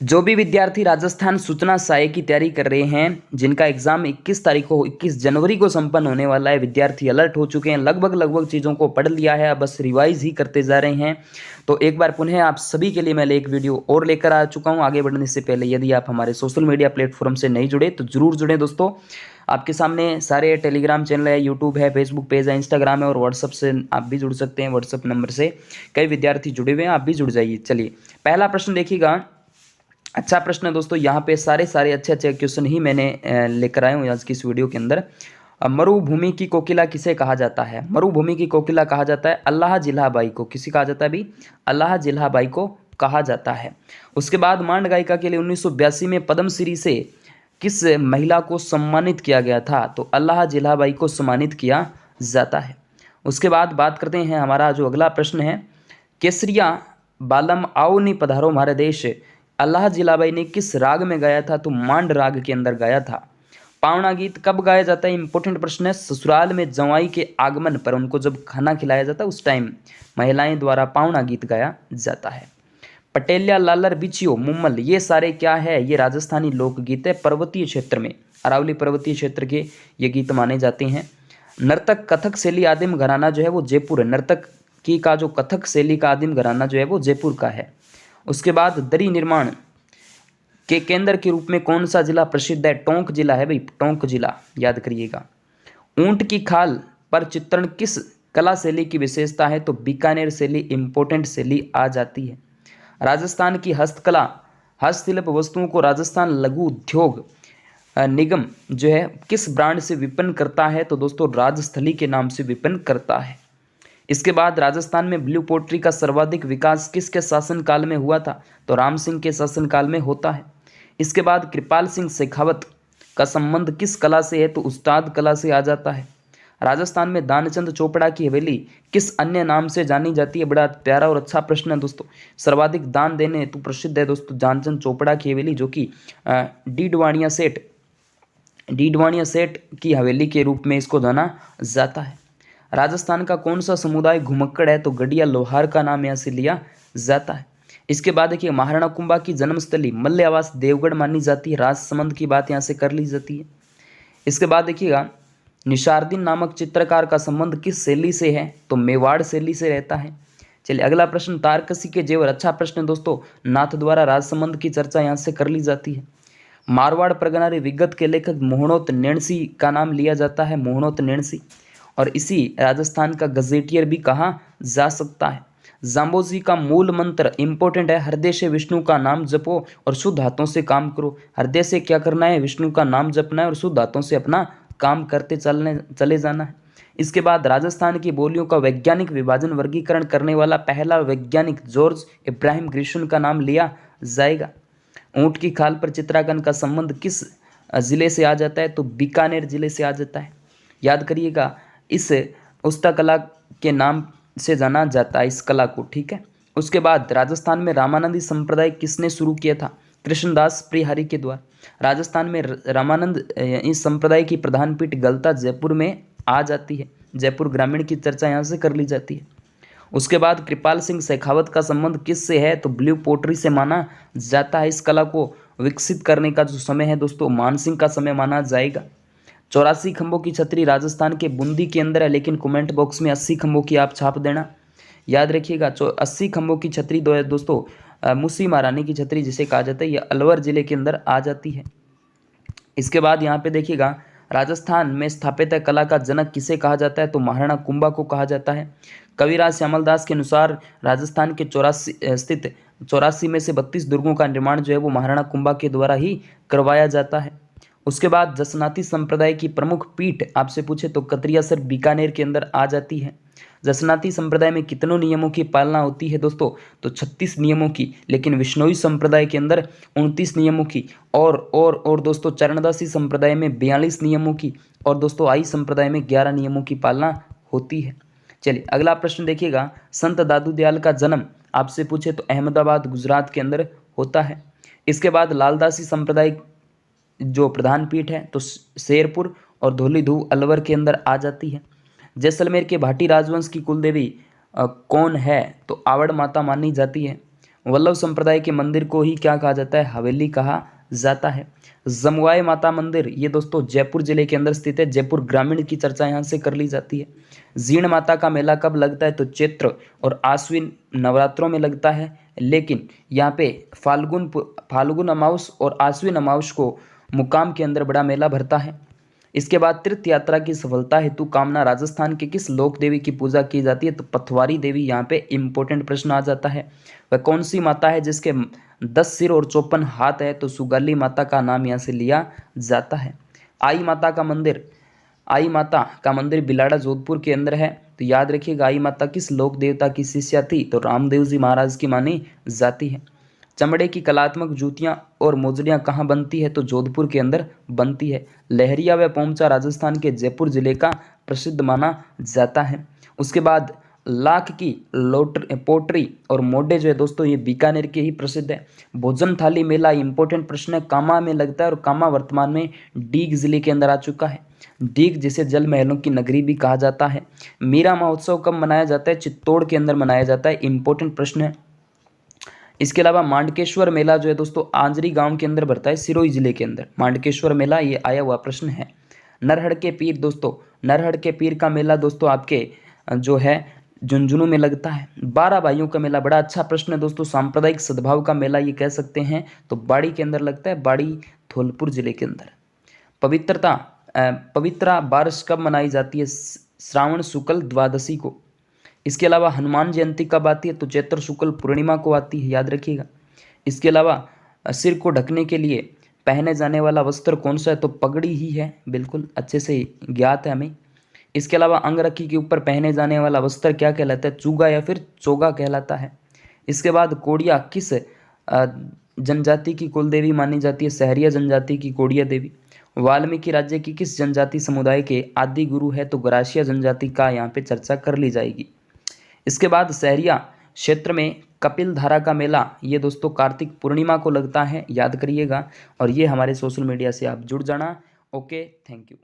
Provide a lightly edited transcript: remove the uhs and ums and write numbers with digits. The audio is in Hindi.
जो भी विद्यार्थी राजस्थान सूचना सहायक की तैयारी कर रहे हैं, जिनका एग्जाम 21 तारीख को 21 जनवरी को संपन्न होने वाला है, विद्यार्थी अलर्ट हो चुके हैं, लगभग चीज़ों को पढ़ लिया है, अब बस रिवाइज ही करते जा रहे हैं। तो एक बार पुनः आप सभी के लिए मैं एक वीडियो और लेकर आ चुका हूं। आगे बढ़ने से पहले यदि आप हमारे सोशल मीडिया प्लेटफॉर्म से नहीं जुड़े तो जरूर जुड़े दोस्तों। आपके सामने सारे टेलीग्राम चैनल है, यूट्यूब है, फेसबुक पेज है, इंस्टाग्राम है और व्हाट्सअप से आप भी जुड़ सकते हैं। व्हाट्सअप नंबर से कई विद्यार्थी जुड़े हुए हैं, आप भी जुड़ जाइए। चलिए पहला प्रश्न देखिएगा। अच्छा प्रश्न है दोस्तों, यहाँ पे सारे अच्छे क्वेश्चन ही मैंने लेकर आया हूँ आज की इस वीडियो के अंदर। मरुभूमि की कोकिला किसे कहा जाता है? मरुभूमि की कोकिला कहा जाता है अल्लाह जिल्हा बाई को। किसे कहा जाता है भी? अल्लाह जिल्हा बाई को कहा जाता है। उसके बाद मांड गायिका के लिए 1982 में पद्मश्री से किस महिला को सम्मानित किया गया था? तो अल्लाह जिल्हा बाई को सम्मानित किया जाता है। उसके बाद बात करते हैं, हमारा जो अगला प्रश्न है, केसरिया बालम आओ नी पधारो हमारे देश अल्लाह जिलाबाई ने किस राग में गाया था? तो मांड राग के अंदर गाया था। पावना गीत कब गाया जाता है? इंपॉर्टेंट प्रश्न है। ससुराल में जवाई के आगमन पर उनको जब खाना खिलाया जाता है उस टाइम महिलाएं द्वारा पावना गीत गाया जाता है। पटेलिया लालर बिछियो मुम्मल, ये सारे क्या है? ये राजस्थानी लोकगीत है, पर्वतीय क्षेत्र में, अरावली पर्वतीय क्षेत्र के ये गीत माने जाते हैं। नर्तक कथक शैली आदिम घराना जो है वो जयपुर है। नर्तक की का जो कथक शैली का आदिम घराना जो है वो जयपुर का है। उसके बाद दरी निर्माण के केंद्र के रूप में कौन सा जिला प्रसिद्ध है? टोंक जिला है भाई, टोंक जिला याद करिएगा। ऊंट की खाल पर चित्रण किस कला शैली की विशेषता है? तो बीकानेर शैली इंपोर्टेंट शैली आ जाती है। राजस्थान की हस्तकला हस्तशिल्प वस्तुओं को राजस्थान लघु उद्योग निगम जो है किस ब्रांड से विपणन करता है? तो दोस्तों राजस्थली के नाम से विपणन करता है। इसके बाद राजस्थान में ब्लू पोट्री का सर्वाधिक विकास किसके शासनकाल में हुआ था? तो राम सिंह के शासनकाल में होता है। इसके बाद कृपाल सिंह शेखावत का संबंध किस कला से है? तो उस्ताद कला से आ जाता है। राजस्थान में दानचंद चोपड़ा की हवेली किस अन्य नाम से जानी जाती है? बड़ा प्यारा और अच्छा प्रश्न है दोस्तों। सर्वाधिक दान देने हेतु प्रसिद्ध है दोस्तों दानचंद चोपड़ा की हवेली, जो कि डीडवाणिया सेठ की हवेली के रूप में इसको जाना जाता है। राजस्थान का कौन सा समुदाय घुमक्कड़ है? तो गढ़िया लोहार का नाम यहाँ से लिया जाता है। इसके बाद देखिए महाराणा कुंभा की जन्मस्थली मल्ल आवास देवगढ़ मानी जाती है। राजसमंद की बात यहाँ से कर ली जाती है। इसके बाद देखिएगा निशारदीन नामक चित्रकार का संबंध किस शैली से है? तो मेवाड़ शैली से रहता है। चलिए अगला प्रश्न, तारकसी के जेवर। अच्छा प्रश्न है दोस्तों, नाथ द्वारा राजसमंद की चर्चा यहाँ से कर ली जाती है। मारवाड़ प्रगनारी विगत के लेखक मोहनोत नैणसी का नाम लिया जाता है, मोहनोत नैणसी, और इसी राजस्थान का गजेटियर भी कहा जा सकता है। जाम्बोजी का मूल मंत्र इंपॉर्टेंट है, हृदय से विष्णु का नाम जपो और शुद्ध हाथों से काम करो। हृदय से क्या करना है? विष्णु का नाम जपना है और शुद्ध हाथों से अपना काम करते चले जाना है। इसके बाद राजस्थान की बोलियों का वैज्ञानिक विभाजन वर्गीकरण करने वाला पहला वैज्ञानिक जॉर्ज इब्राहिम ग्रिशुन का नाम लिया जाएगा। ऊंट की खाल पर चित्रांकन का संबंध किस जिले से आ जाता है? तो बीकानेर जिले से आ जाता है। याद करिएगा, इस उष्टा के नाम से जाना जाता है इस कला को, ठीक है। उसके बाद राजस्थान में रामानंदी संप्रदाय किसने शुरू किया था? कृष्णदास प्रिहारी के द्वारा। राजस्थान में रामानंद इस संप्रदाय की प्रधान पीठ गलता जयपुर में आ जाती है। जयपुर ग्रामीण की चर्चा यहाँ से कर ली जाती है। उसके बाद कृपाल सिंह शेखावत का संबंध किस से है? तो ब्लू पोट्री से माना जाता है। इस कला को विकसित करने का जो समय है दोस्तों मानसिंह का समय माना जाएगा। 84 खंभों की छतरी राजस्थान के बूंदी के अंदर है, लेकिन कमेंट बॉक्स में 80 खंभों की आप छाप देना। याद रखिएगा 80 खंभों की छतरी दोस्तों मूसी महारानी की छतरी जिसे कहा जाता है, ये अलवर जिले के अंदर आ जाती है। इसके बाद यहाँ पे देखिएगा राजस्थान में स्थापत्य कला का जनक किसे कहा जाता है? तो महाराणा कुंभा को कहा जाता है। कविराज श्यामल दास के अनुसार राजस्थान के 84 में से 32 दुर्गों का निर्माण जो है वो महाराणा कुंभा के द्वारा ही करवाया जाता है। उसके बाद जसनाती संप्रदाय की प्रमुख पीठ आपसे पूछे तो कतरियासर बीकानेर के अंदर आ जाती है। जसनाती संप्रदाय में कितनों नियमों की पालना होती है दोस्तों? तो 36 नियमों की, लेकिन विष्णोई संप्रदाय के अंदर 29 नियमों की, और दोस्तों चरणदासी संप्रदाय में 42 नियमों की, और दोस्तों आई संप्रदाय में 11 नियमों की पालना होती है। चलिए अगला प्रश्न देखिएगा, संत दादू दयाल का जन्म आपसे पूछे तो अहमदाबाद गुजरात के अंदर होता है। इसके बाद लालदासी संप्रदाय जो प्रधान पीठ है तो शेरपुर और धौलीधू अलवर के अंदर आ जाती है। जैसलमेर के भाटी राजवंश की कुलदेवी कौन है? तो आवड़ माता मानी जाती है। वल्लभ संप्रदाय के मंदिर को ही क्या कहा जाता है, हवेली कहा जाता है। जमुआई माता मंदिर ये दोस्तों जयपुर जिले के अंदर स्थित है। जयपुर ग्रामीण की चर्चा यहाँ से कर ली जाती है। जीण माता का मेला कब लगता है, तो चैत्र और आश्विन नवरात्रों में लगता है, लेकिन यहाँ पे फाल्गुन अमावस और आश्विन अमावस को मुकाम के अंदर बड़ा मेला भरता है। इसके बाद तीर्थ यात्रा की सफलता हेतु कामना राजस्थान के किस लोक देवी की पूजा की जाती है, तो पथवारी देवी यहाँ पे इंपॉर्टेंट प्रश्न आ जाता है। वह कौन सी माता है जिसके 10 सिर और 54 हाथ है, तो सुगाली माता का नाम यहाँ से लिया जाता है। आई माता का मंदिर बिलाड़ा जोधपुर के अंदर है। तो याद रखिएगा आई माता किस लोक देवता की शिष्या थी, तो रामदेव जी महाराज की मानी जाती है। चमड़े की कलात्मक जूतियां और मोजड़ियां कहाँ बनती है, तो जोधपुर के अंदर बनती है। लहरिया व पोमचा राजस्थान के जयपुर जिले का प्रसिद्ध माना जाता है। उसके बाद लाख की पोट्री और मोडे जो है दोस्तों ये बीकानेर के ही प्रसिद्ध है। भोजन थाली मेला इंपॉर्टेंट प्रश्न है, कामा में लगता है और कामा वर्तमान में डीग जिले के अंदर आ चुका है। डीग जिसे जल महलों की नगरी भी कहा जाता है। मीरा महोत्सव कब मनाया जाता है, चित्तौड़ के अंदर मनाया जाता है, इंपॉर्टेंट प्रश्न है। इसके अलावा मांडकेश्वर मेला जो है दोस्तों आंजरी गांव के अंदर भरता है, सिरोही जिले के अंदर मांडकेश्वर मेला, ये आया हुआ प्रश्न है। नरहड़ के पीर दोस्तों, नरहड़ के पीर का मेला दोस्तों आपके जो है झुंझुनू में लगता है। 12 भाइयों का मेला, बड़ा अच्छा प्रश्न है दोस्तों। सांप्रदायिक सद्भाव का मेला ये कह सकते हैं, तो बाड़ी के अंदर लगता है, बाड़ी धौलपुर जिले के अंदर। पवित्रा बारस कब मनाई जाती है, श्रावण शुक्ल द्वादशी को। इसके अलावा हनुमान जयंती कब आती है, तो चैत्र शुक्ल पूर्णिमा को आती है, याद रखिएगा। इसके अलावा सिर को ढकने के लिए पहने जाने वाला वस्त्र कौन सा है, तो पगड़ी ही है, बिल्कुल अच्छे से ज्ञात है हमें। इसके अलावा अंगरखी के ऊपर पहने जाने वाला वस्त्र क्या कहलाता है, चूगा या फिर चोगा कहलाता है। इसके बाद कोड़िया किस जनजाति की कुल देवी मानी जाती है, सहरिया जनजाति की कोड़िया देवी। वाल्मीकि राज्य की किस जनजाति समुदाय के आदि गुरु है, तो गरासिया जनजाति का यहाँ पे चर्चा कर ली जाएगी। इसके बाद सहरिया क्षेत्र में कपिल धारा का मेला ये दोस्तों कार्तिक पूर्णिमा को लगता है, याद करिएगा। और ये हमारे सोशल मीडिया से आप जुड़ जाना। Okay, thank you.